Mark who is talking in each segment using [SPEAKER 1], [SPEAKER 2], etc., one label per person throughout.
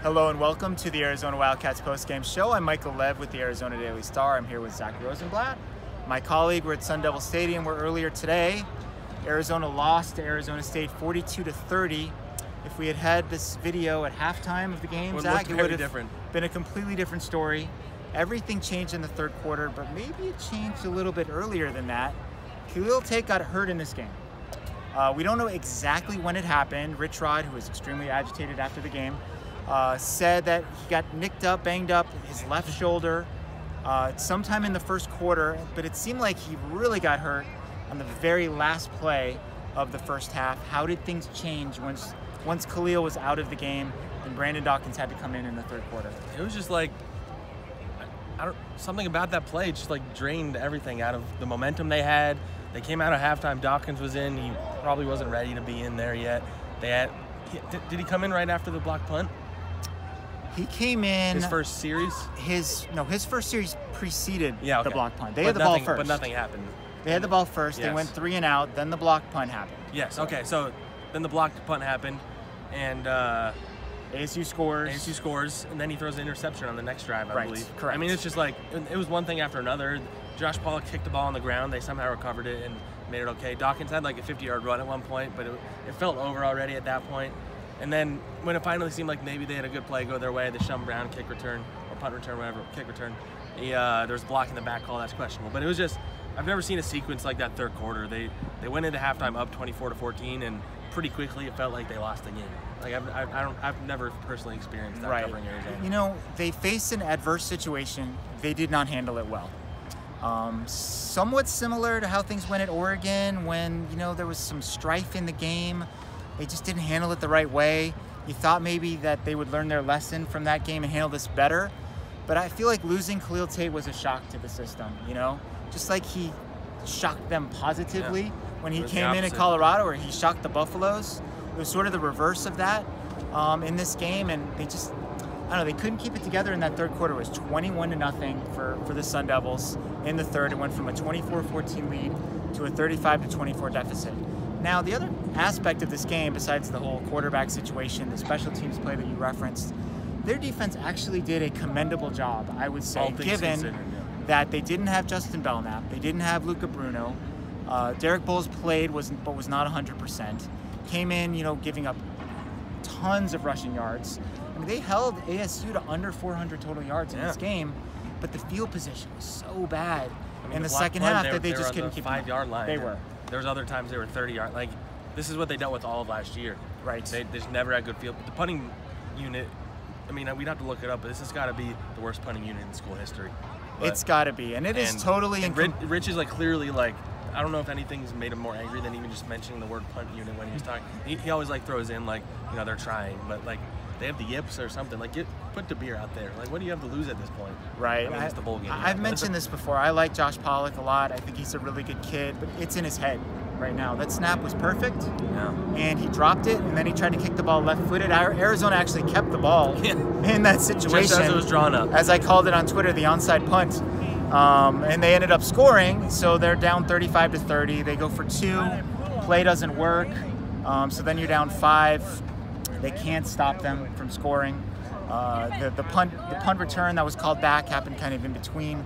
[SPEAKER 1] Hello and welcome to the Arizona Wildcats postgame show. I'm Michael Lev with the Arizona Daily Star. I'm here with Zack Rosenblatt. My colleague, we're at Sun Devil Stadium where earlier today, Arizona lost to Arizona State 42-30. If we had had this video at halftime of the game, Zack, it would have been a completely different story. Everything changed in the third quarter, but maybe it changed a little bit earlier than that. Khalil Tate got hurt in this game. We don't know exactly when it happened. Rich Rod, who was extremely agitated after the game, said that he got nicked up, banged up, his left shoulder sometime in the first quarter, but it seemed like he really got hurt on the very last play of the first half. How did things change once Khalil was out of the game and Brandon Dawkins had to come in the third quarter?
[SPEAKER 2] It was just like, something about that play just like drained everything out of the momentum they had. They came out of halftime, Dawkins was in, he probably wasn't ready to be in there yet. Did he come in right after the block punt?
[SPEAKER 1] He came in
[SPEAKER 2] his first series.
[SPEAKER 1] His first series preceded
[SPEAKER 2] the
[SPEAKER 1] block punt. They had the ball first,
[SPEAKER 2] but nothing happened.
[SPEAKER 1] They had the ball first.
[SPEAKER 2] Yes.
[SPEAKER 1] They went 3 and out. Then the block punt happened.
[SPEAKER 2] Yes. Okay. So then the block punt happened, and
[SPEAKER 1] ASU scores,
[SPEAKER 2] and then he throws an interception on the next drive. I believe.
[SPEAKER 1] Correct.
[SPEAKER 2] I mean, it's just like it was one thing after another. Josh Pollock kicked the ball on the ground. They somehow recovered it and made it okay. Dawkins had like a 50-yard run at one point, but it felt over already at that point. And then when it finally seemed like maybe they had a good play go their way, the Shum Brown kick return or punt return, whatever, kick return, there was blocking the back call. That's questionable. But it was just, I've never seen a sequence like that third quarter. They went into halftime up 24-14, and pretty quickly it felt like they lost the game. Like I've never personally experienced that covering Arizona.
[SPEAKER 1] You know, they faced an adverse situation. They did not handle it well. Somewhat similar to how things went at Oregon when, there was some strife in the game. They just didn't handle it the right way. You thought maybe that they would learn their lesson from that game and handle this better. But I feel like losing Khalil Tate was a shock to the system, Just like he shocked them positively when he came in Colorado, or he shocked the Buffaloes. It was sort of the reverse of that in this game, and they just, they couldn't keep it together in that third quarter. It was 21-0 for the Sun Devils in the third. It went from a 24-14 lead to a 35-24 deficit. Now, the other aspect of this game, besides the whole quarterback situation, the special teams play that you referenced, their defense actually did a commendable job, I would say, given that they didn't have Justin Belknap, they didn't have Luca Bruno, Derek Bowles played but was not 100%, came in, giving up tons of rushing yards. I mean, they held ASU to under 400 total yards in this game, but the field position was so bad in the second half that they just couldn't keep them.
[SPEAKER 2] 5-yard line.
[SPEAKER 1] They were.
[SPEAKER 2] There was other times they were 30-yard. Like, this is what they dealt with all of last year.
[SPEAKER 1] Right.
[SPEAKER 2] They just never had good field. But the punting unit, I mean, we'd have to look it up, but this has got to be the worst punting unit in school history.
[SPEAKER 1] It's got to be, and it is totally.
[SPEAKER 2] Rich is clearly I don't know if anything's made him more angry than even just mentioning the word punt unit when he was talking. He always throws in they're trying, but they have the yips or something. Put DeBeer out there. What do you have to lose at this point?
[SPEAKER 1] Right.
[SPEAKER 2] I mean, it's the bowl game.
[SPEAKER 1] I've mentioned this before. I like Josh Pollock a lot. I think he's a really good kid, but it's in his head right now. That snap was perfect, and he dropped it, and then he tried to kick the ball left-footed. Arizona actually kept the ball in that situation.
[SPEAKER 2] Just as it was drawn up.
[SPEAKER 1] As I called it on Twitter, the onside punt. And they ended up scoring, so they're down 35-30. They go for 2. Play doesn't work, so then you're down 5. They can't stop them from scoring. The punt return that was called back happened kind of in between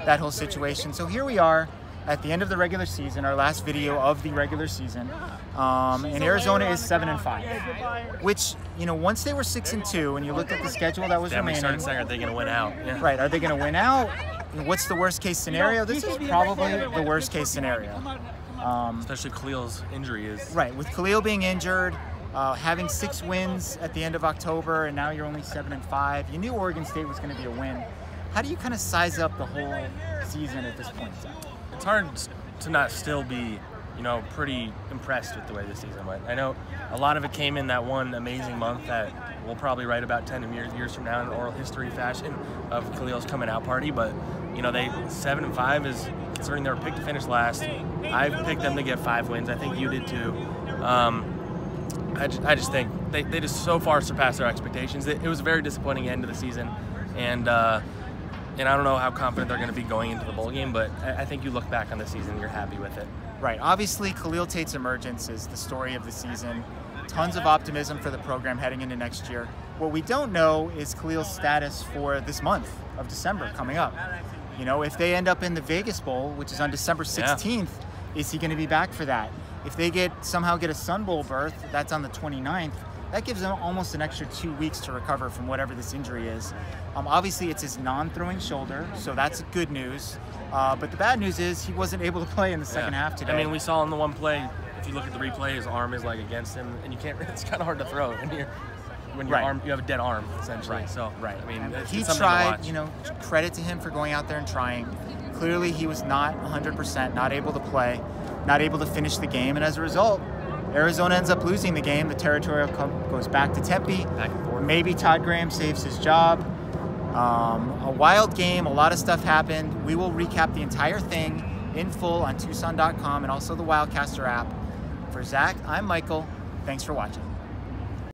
[SPEAKER 1] that whole situation. So here we are at the end of the regular season, our last video of the regular season, and Arizona is 7-5. Which, once they were 6-2, and you looked at the schedule that was remaining.
[SPEAKER 2] We started saying, are they going to win out? Yeah.
[SPEAKER 1] Right, are they going to win out? What's the worst case scenario? This is probably the worst case scenario.
[SPEAKER 2] Especially Khalil's injury is.
[SPEAKER 1] Right, with Khalil being injured, having 6 wins at the end of October, and now you're only 7-5. You knew Oregon State was going to be a win. How do you kind of size up the whole season at this point, Zack?
[SPEAKER 2] It's hard to not still be, pretty impressed with the way the season went. I know a lot of it came in that one amazing month that we'll probably write about 10 years from now in oral history fashion of Khalil's coming out party, but they 7-5 is, considering they were picked to finish last. I've picked them to get 5 wins. I think you did too. I just think they just so far surpassed their expectations. It was a very disappointing end of the season, and I don't know how confident they're going to be going into the bowl game, but I think you look back on the season and you're happy with it.
[SPEAKER 1] Right. Obviously, Khalil Tate's emergence is the story of the season. Tons of optimism for the program heading into next year. What we don't know is Khalil's status for this month of December coming up. You know, if they end up in the Vegas Bowl, which is on December 16th, is he going to be back for that? If they somehow get a Sun Bowl berth, that's on the 29th, that gives them almost an extra 2 weeks to recover from whatever this injury is. Obviously, it's his non-throwing shoulder, so that's good news. But the bad news is he wasn't able to play in the second half today.
[SPEAKER 2] I mean, we saw in the one play, if you look at the replay, his arm is like against him, and you can't. It's kind of hard to throw when your arm, you have a dead arm essentially.
[SPEAKER 1] Right.
[SPEAKER 2] So
[SPEAKER 1] right.
[SPEAKER 2] I mean,
[SPEAKER 1] he
[SPEAKER 2] it's
[SPEAKER 1] tried. You know, credit to him for going out there and trying. Clearly, he was not 100%, not able to play, not able to finish the game, and as a result, Arizona ends up losing the game. The Territorial Cup goes back to Tempe.
[SPEAKER 2] Back and forth.
[SPEAKER 1] Maybe Todd Graham saves his job. A wild game. A lot of stuff happened. We will recap the entire thing in full on Tucson.com and also the Wildcaster app. For Zach, I'm Michael. Thanks for watching.